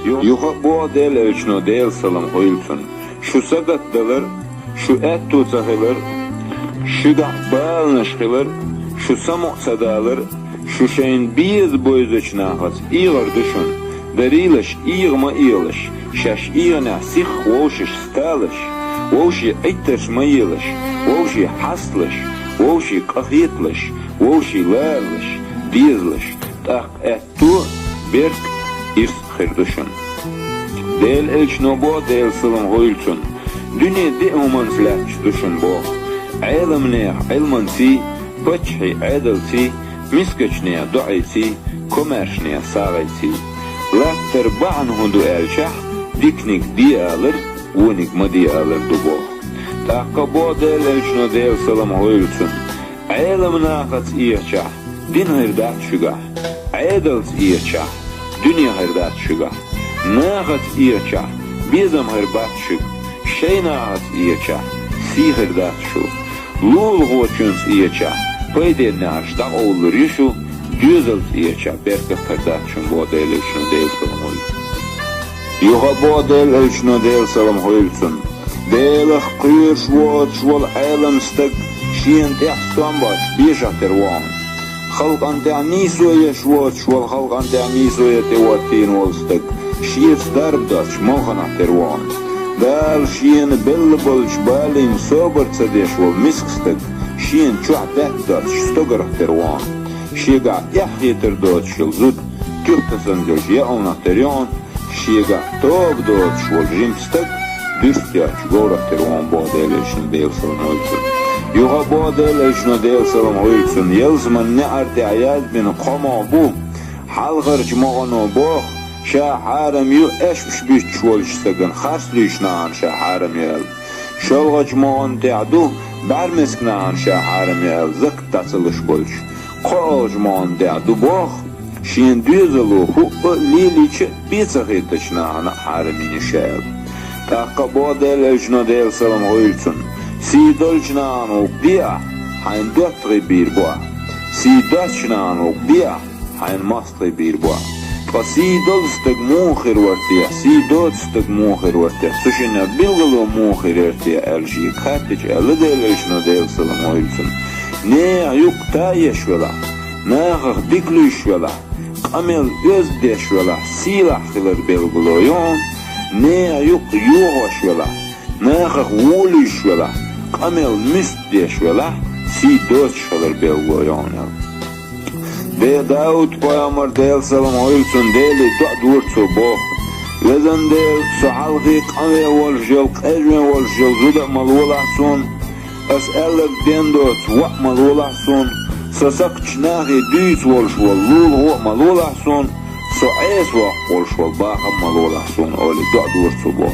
Yuha bu del ölçno del salam hoylsun. Şu sagatdalar, şu et tutsahilar, şu da balnışhilar, şu samu sadalar, şu şeyin biz boyuzçnahas, iğar düşün. Darilish iğma iğlish, şaş iğna sih voşiş stalish, voşi ettiş mayilish, voşi haslish, voşi kahitlish, voşi larlish, bizlish, tak ettu berk irs khirduşun. Del elçno bo del sılam hoylsun. Dünya de umanslatç düşün bo. Ilmne ilmansi, paçhi adalsi, miskaçne duaysi, komerşne sağaysi. Laktır bağın hundu elçah, diknik diye alır, unik madi alır dubo. Takka bo del elçno del sılam hoylsun. Ilmna qats iyçah, din hırdat şugah. Adals iyçah, dünya hırdat şugah. Nağat iyçah, bizim hırbat şug. Şey nağat iyçah, si hırdat şu. Lul goçuns iyçah, payden nağış da olur yuşu. Düzelt iyçah, berke hırdat şun bu del elçno del salam hoylsun. Yuha bu del elçno del salam hoylsun. Delih qıyır şuat şual alam stık. Şiyen tehstan baş, bijah tervan. Halkan te'ani soya şuat şual halkan te'ani soya tevatin olstık. Şiir darbdaç mohana tervan. Dal şiyen belli bolç balin sobertsa deşval miskstık. Şiyen çuhbetdaç stogarah tervan. Şiga yahyeterdaç yılzud. Tühtasan jölş ya ona teryan. Şiga tobdaç şual jimstık. Düştyaç gorah tervan bu adeleşin del salam hoylsun. Yuha bu adeleşin del salam hoylsun. Yılzman ne arti ayaz bin qama bu. Halgırç moğano boğ. Şaharım yu eşmiş bir çuvalışsagın xarslıyışnağın şaharım yel. Şolğaç moğan te'adu barmesknağın şaharım yel zık tasılış bolş. Qoğaç moğan te'adu boğ. Şiyen düzelu huqqı liliçi bisaxitışnağın harimini şel. Takka bu del elçno del salam hoylsun. Sidolçnağın uqdiya hayn dörtgı bir boğa. Sidolçnağın uqdiya hayn mastgı bir boğa. Pasidol stag muhir vartiya, sidol stag muhir vartiya. Suşina bilgalo muhir vartiya elçi. Katiç elde del elçno del salam hoylsun. Ne yuk ta yeşvela, nağıq diklu işvela. Kamel öz deşvela, silah kılır bilgaloyon. Ne yuk yuğaşvela, nağıq vulu işvela. Kamel müst deşvela, sidol şalır bilgaloyon. De Davut peygamber del salam hoylsun deli durtsu bo. Vezan del sualgi qame waljal qajme waljal zuda malwalasun. As'alak dendot wa malwalasun. Sasak çnahi düz walshwal lul wa malwalasun. Su'es wa walshwal baqa malwalasun. Oli durtsu bo.